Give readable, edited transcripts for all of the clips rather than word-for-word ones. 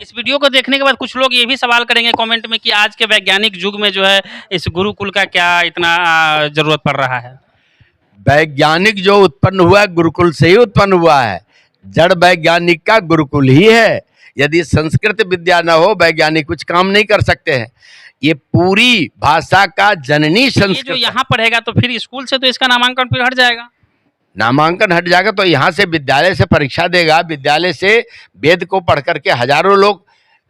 इस वीडियो को देखने के बाद कुछ लोग ये भी सवाल करेंगे कमेंट में कि आज के वैज्ञानिक युग में जो है इस गुरुकुल का क्या इतना जरूरत पड़ रहा है। वैज्ञानिक जो उत्पन्न हुआ है गुरुकुल से ही उत्पन्न हुआ है। जड़ वैज्ञानिक का गुरुकुल ही है। यदि संस्कृत विद्या न हो वैज्ञानिक कुछ काम नहीं कर सकते हैं। ये पूरी भाषा का जननी ये जो संस्कृत। यहाँ पढ़ेगा तो फिर स्कूल से तो इसका नामांकन फिर हट जाएगा। नामांकन हट जाएगा तो यहाँ से विद्यालय से परीक्षा देगा। विद्यालय से वेद को पढ़ करके हजारों लोग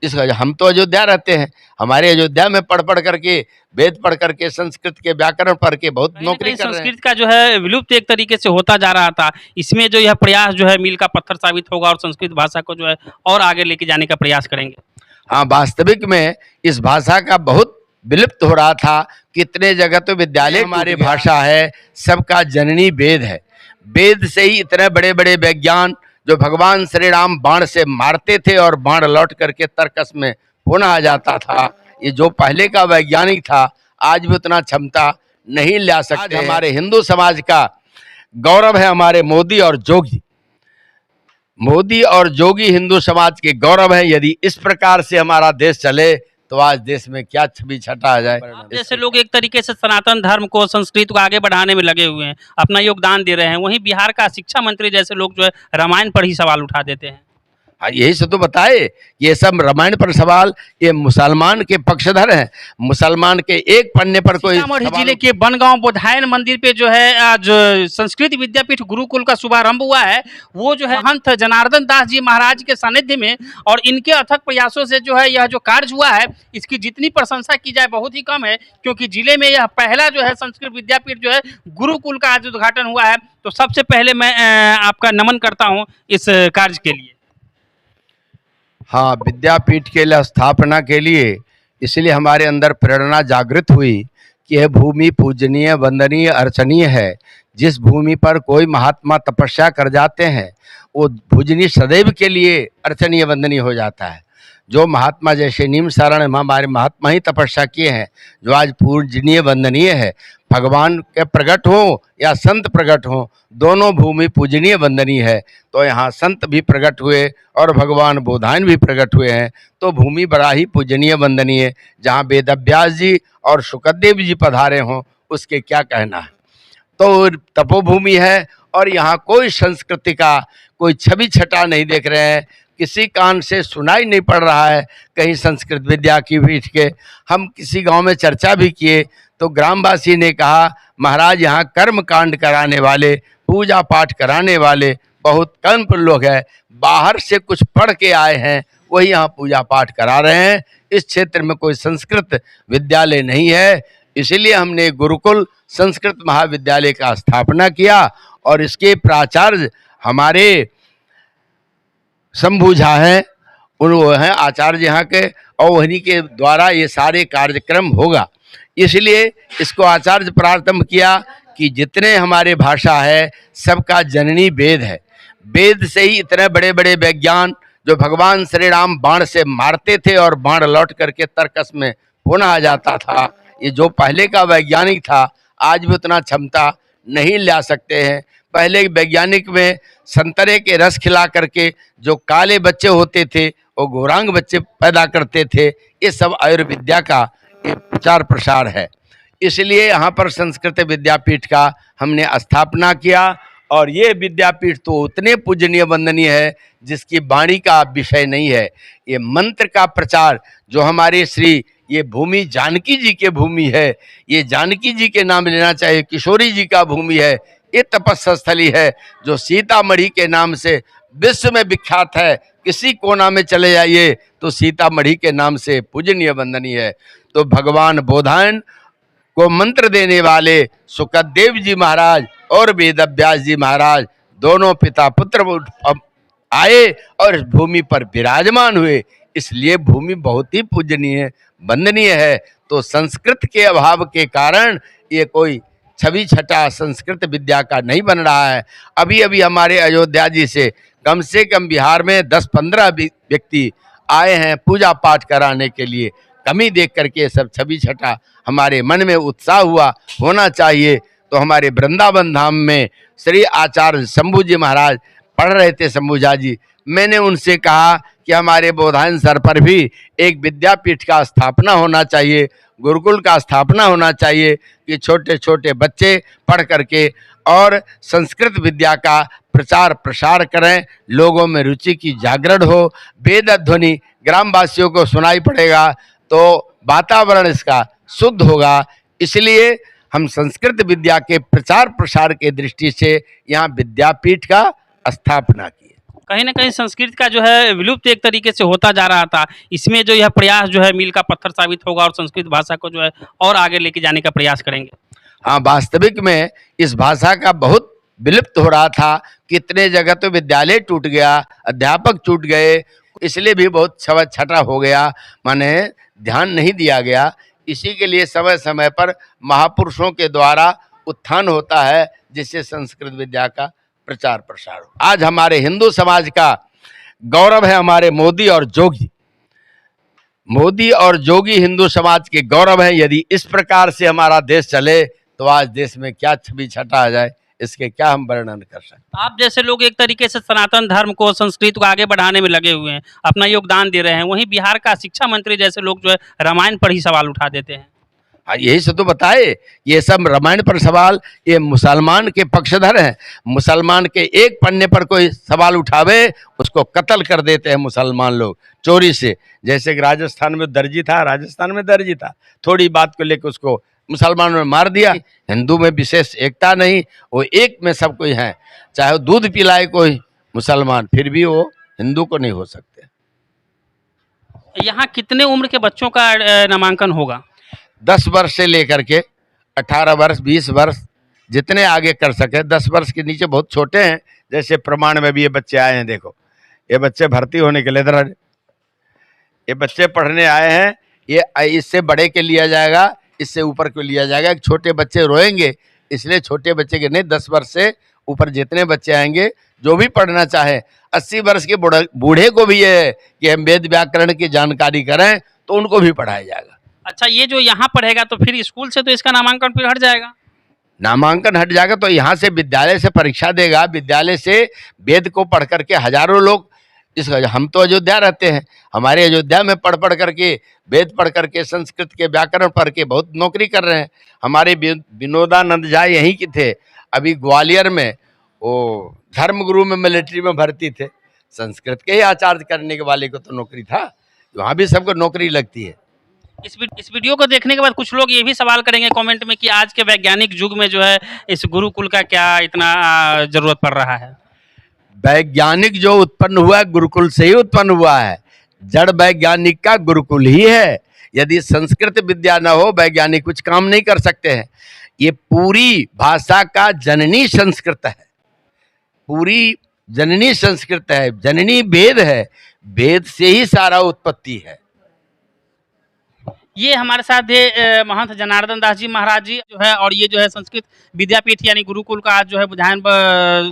इस, हम तो अयोध्या रहते हैं, हमारे अयोध्या में पढ़ करके वेद पढ़ करके संस्कृत के व्याकरण पढ़ के बहुत नौकरी कर रहे हैं। संस्कृत का जो है विलुप्त एक तरीके से होता जा रहा था। इसमें जो यह प्रयास जो है मील का पत्थर साबित होगा और संस्कृत भाषा को जो है और आगे लेके जाने का प्रयास करेंगे। हाँ, वास्तविक में इस भाषा का बहुत विलुप्त हो रहा था। कितने जगह तो विद्यालय हमारी भाषा है, सबका जननी वेद है। वेद से ही इतने बड़े बड़े वैज्ञान जो भगवान श्री राम बाण से मारते थे और बाण लौट करके तर्कस में पुनः आ जाता था। ये जो पहले का वैज्ञानिक था आज भी उतना क्षमता नहीं ला सकते। हमारे हिंदू समाज का गौरव है हमारे मोदी और जोगी। मोदी और जोगी हिंदू समाज के गौरव है। यदि इस प्रकार से हमारा देश चले तो आज देश में क्या छवि छटा आ जाए। जैसे लोग एक तरीके से सनातन धर्म को संस्कृत को आगे बढ़ाने में लगे हुए हैं, अपना योगदान दे रहे हैं, वहीं बिहार का शिक्षा मंत्री जैसे लोग जो है रामायण पर ही सवाल उठा देते हैं। हाँ, यही से तो बताए ये सब रामायण पर सवाल। ये मुसलमान के पक्षधर हैं। मुसलमान के एक पन्ने पर कोई सीतामढ़ी जिले के बनगांव बोधायन मंदिर पे जो है आज संस्कृत विद्यापीठ गुरुकुल का शुभारंभ हुआ है। वो जो है महंत जनार्दन दास जी महाराज के सानिध्य में और इनके अथक प्रयासों से जो है यह जो कार्य हुआ है इसकी जितनी प्रशंसा की जाए बहुत ही कम है, क्योंकि जिले में यह पहला जो है संस्कृत विद्यापीठ जो है गुरुकुल का आज उद्घाटन हुआ है। तो सबसे पहले मैं आपका नमन करता हूँ इस कार्य के लिए। हाँ, विद्यापीठ के लिए स्थापना के लिए इसलिए हमारे अंदर प्रेरणा जागृत हुई कि यह भूमि पूजनीय वंदनीय अर्चनीय है। जिस भूमि पर कोई महात्मा तपस्या कर जाते हैं वो पूजनीय सदैव के लिए अर्चनीय वंदनीय हो जाता है। जो महात्मा जैसे नीम सारण में हमारे महात्मा ही तपस्या किए हैं जो आज पूजनीय वंदनीय है। भगवान के प्रकट हो या संत प्रकट हो दोनों भूमि पूजनीय वंदनीय है। तो यहाँ संत भी प्रकट हुए और भगवान बोधायन भी प्रकट हुए हैं तो भूमि बड़ा ही पूजनीय वंदनीय है। जहाँ वेदव्यास जी और शुकदेव जी पधारे हों उसके क्या कहना है। तो तपोभूमि है और यहाँ कोई संस्कृति का कोई छवि छटा नहीं देख रहे हैं। किसी कान से सुनाई नहीं पड़ रहा है कहीं संस्कृत विद्या की पीठ के। हम किसी गांव में चर्चा भी किए तो ग्रामवासी ने कहा महाराज यहाँ कर्म कांड कराने वाले पूजा पाठ कराने वाले बहुत कम लोग हैं। बाहर से कुछ पढ़ के आए हैं वही यहाँ पूजा पाठ करा रहे हैं। इस क्षेत्र में कोई संस्कृत विद्यालय नहीं है। इसलिए हमने गुरुकुल संस्कृत महाविद्यालय का स्थापना किया और इसके प्राचार्य हमारे शंभू झा हैं, वो हैं आचार्य यहाँ के और वहीं के द्वारा ये सारे कार्यक्रम होगा। इसलिए इसको आचार्य प्रारंभ किया कि जितने हमारे भाषा है सबका जननी वेद है। वेद से ही इतने बड़े बड़े वैज्ञान जो भगवान श्री राम बाण से मारते थे और बाण लौट करके तर्कस में पुनः आ जाता था। ये जो पहले का वैज्ञानिक था आज भी उतना क्षमता नहीं ला सकते हैं। पहले वैज्ञानिक में संतरे के रस खिला करके जो काले बच्चे होते थे वो गौरांग बच्चे पैदा करते थे। ये सब आयुर्विद्या का एक प्रचार प्रसार है। इसलिए यहाँ पर संस्कृत विद्यापीठ का हमने स्थापना किया और ये विद्यापीठ तो उतने पूजनीय वंदनीय है जिसकी वाणी का विषय नहीं है। ये मंत्र का प्रचार जो हमारे श्री ये भूमि जानकी जी के भूमि है, ये जानकी जी के नाम लेना चाहिए। किशोरी जी का भूमि है। ये तपस्या स्थली है जो सीतामढ़ी के नाम से विश्व में विख्यात है। किसी कोना में चले जाइए तो सीतामढ़ी के नाम से पूजनीय वंदनीय है। तो भगवान बोधायन को मंत्र देने वाले शुकदेव जी महाराज और वेदव्यास जी महाराज दोनों पिता पुत्र आए और इस भूमि पर विराजमान हुए। इसलिए भूमि बहुत ही पूजनीय वंदनीय है। तो संस्कृत के अभाव के कारण ये कोई छवि छटा संस्कृत विद्या का नहीं बन रहा है। अभी अभी हमारे अयोध्या जी से कम बिहार में 10-15 व्यक्ति आए हैं पूजा पाठ कराने के लिए। कमी देख करके सब छवि छटा हमारे मन में उत्साह हुआ होना चाहिए। तो हमारे वृंदावन धाम में श्री आचार्य शंभू जी महाराज पढ़ रहे थे, शंभू झा जी। मैंने उनसे कहा कि हमारे बोधायन सर पर भी एक विद्यापीठ का स्थापना होना चाहिए, गुरुकुल का स्थापना होना चाहिए कि छोटे छोटे बच्चे पढ़ करके और संस्कृत विद्या का प्रचार प्रसार करें, लोगों में रुचि की जागरण हो, वेद ध्वनि ग्रामवासियों को सुनाई पड़ेगा तो वातावरण इसका शुद्ध होगा। इसलिए हम संस्कृत विद्या के प्रचार प्रसार के दृष्टि से यहाँ विद्यापीठ का स्थापना की। कहीं ना कहीं संस्कृत का जो है विलुप्त एक तरीके से होता जा रहा था, इसमें जो यह प्रयास जो है मील का पत्थर साबित होगा और संस्कृत भाषा को जो है और आगे लेके जाने का प्रयास करेंगे। हाँ, वास्तविक में इस भाषा का बहुत विलुप्त हो रहा था, कितने जगह तो विद्यालय टूट गया, अध्यापक टूट गए, इसलिए भी बहुत छटा हो गया, माने ध्यान नहीं दिया गया। इसी के लिए समय समय पर महापुरुषों के द्वारा उत्थान होता है जिससे संस्कृत विद्या का प्रचार प्रसार हो। आज हमारे हिंदू समाज का गौरव है हमारे मोदी और जोगी। मोदी और जोगी हिंदू समाज के गौरव है। यदि इस प्रकार से हमारा देश चले तो आज देश में क्या छवि छटा आ जाए, इसके क्या हम वर्णन कर सकते। आप जैसे लोग एक तरीके से सनातन धर्म को, संस्कृत को आगे बढ़ाने में लगे हुए हैं, अपना योगदान दे रहे हैं, वहीं बिहार का शिक्षा मंत्री जैसे लोग जो है रामायण पर ही सवाल उठा देते हैं। हाँ, यही से तो बताए, ये सब रामायण पर सवाल, ये मुसलमान के पक्षधर हैं। मुसलमान के एक पन्ने पर कोई सवाल उठावे उसको कत्ल कर देते हैं मुसलमान लोग चोरी से। जैसे कि राजस्थान में दर्जी था, थोड़ी बात को लेकर उसको मुसलमानों ने मार दिया। हिंदू में विशेष एकता नहीं, वो एक में सब कोई है, चाहे वो दूध पिलाए कोई मुसलमान, फिर भी वो हिंदू को नहीं हो सकते। यहाँ कितने उम्र के बच्चों का नामांकन होगा? 10 वर्ष से लेकर के 18 वर्ष 20 वर्ष जितने आगे कर सके। 10 वर्ष के नीचे बहुत छोटे हैं, जैसे प्रमाण में भी ये बच्चे आए हैं। देखो, ये बच्चे भर्ती होने के लिए इधर, ये बच्चे पढ़ने आए हैं। ये इससे बड़े के लिया जाएगा, इससे ऊपर को लिया जाएगा। छोटे बच्चे रोएंगे, इसलिए छोटे बच्चे के नहीं, 10 वर्ष से ऊपर जितने बच्चे आएंगे जो भी पढ़ना चाहे। 80 वर्ष के बूढ़े को भी ये कि हम वेद व्याकरण की जानकारी करें तो उनको भी पढ़ाया जाएगा। अच्छा, ये जो यहाँ पढ़ेगा तो फिर स्कूल से तो इसका नामांकन फिर हट जाएगा? नामांकन हट जाएगा तो यहाँ से विद्यालय से परीक्षा देगा। विद्यालय से वेद को पढ़ करके हजारों लोग, इस हम तो अयोध्या रहते हैं, हमारे अयोध्या में पढ़ करके वेद पढ़ करके संस्कृत के व्याकरण पढ़ के बहुत नौकरी कर रहे हैं। हमारे विनोदानंद झा यहीं के थे, अभी ग्वालियर में वो धर्मगुरु में मिलिट्री में भर्ती थे। संस्कृत के ही आचार्य करने के वाले को तो नौकरी था, वहाँ भी सबको नौकरी लगती है। इस वीडियो को देखने के बाद कुछ लोग ये भी सवाल करेंगे कमेंट में कि आज के वैज्ञानिक युग में जो है इस गुरुकुल का क्या इतना जरूरत पड़ रहा है? वैज्ञानिक जो उत्पन्न हुआ है गुरुकुल से ही उत्पन्न हुआ है। जड़ वैज्ञानिक का गुरुकुल ही है। यदि संस्कृत विद्या न हो, वैज्ञानिक कुछ काम नहीं कर सकते हैं। ये पूरी भाषा का जननी संस्कृत है, पूरी जननी संस्कृत है, जननी वेद है, वेद से ही सारा उत्पत्ति है। ये हमारे साथ थे महंत जनार्दन दास जी महाराज जी जो है, और ये जो है संस्कृत विद्यापीठ यानी गुरुकुल का आज जो है बुधायन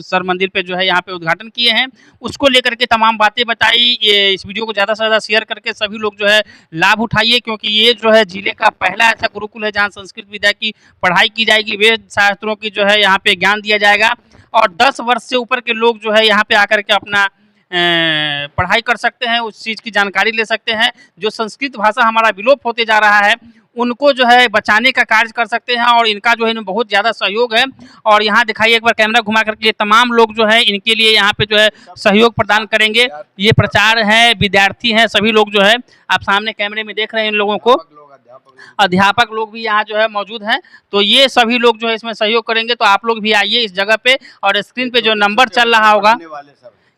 सर मंदिर पे जो है यहाँ पे उद्घाटन किए हैं। उसको लेकर के तमाम बातें बताई। ये इस वीडियो को ज़्यादा से ज़्यादा शेयर करके सभी लोग जो है लाभ उठाइए, क्योंकि ये जो है जिले का पहला ऐसा गुरुकुल है जहाँ संस्कृत विद्या की पढ़ाई की जाएगी, वेद शास्त्रों की जो है यहाँ पे ज्ञान दिया जाएगा, और 10 वर्ष से ऊपर के लोग जो है यहाँ पे आकर के अपना पढ़ाई कर सकते हैं, उस चीज़ की जानकारी ले सकते हैं। जो संस्कृत भाषा हमारा विलोप होते जा रहा है उनको जो है बचाने का कार्य कर सकते हैं, और इनका जो है बहुत ज़्यादा सहयोग है। और यहाँ दिखाइए एक बार कैमरा घुमा करके, ये तमाम लोग जो है इनके लिए यहाँ पे जो है सहयोग प्रदान करेंगे। ये प्रचार है, विद्यार्थी हैं, सभी लोग जो है आप सामने कैमरे में देख रहे हैं इन लोगों को, अध्यापक लोग भी यहाँ जो है मौजूद हैं। तो ये सभी लोग जो है इसमें सहयोग करेंगे। तो आप लोग भी आइए इस जगह पे, और स्क्रीन पे जो नंबर चल रहा होगा,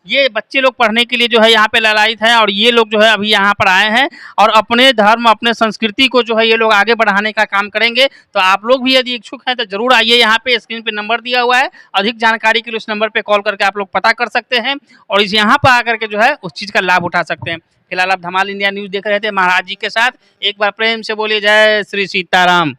ये बच्चे लोग पढ़ने के लिए जो है यहाँ पे लालायित हैं, और ये लोग जो है अभी यहाँ पर आए हैं और अपने धर्म, अपने संस्कृति को जो है ये लोग आगे बढ़ाने का काम करेंगे। तो आप लोग भी यदि इच्छुक हैं तो जरूर आइए। यहाँ पे स्क्रीन पे नंबर दिया हुआ है, अधिक जानकारी के लिए उस नंबर पे कॉल करके आप लोग पता कर सकते हैं, और इस यहाँ पर आकर के जो है उस चीज़ का लाभ उठा सकते हैं। फिलहाल आप धमाल इंडिया न्यूज़ देख रहे थे महाराज जी के साथ। एक बार प्रेम से बोलिए जय श्री सीताराम।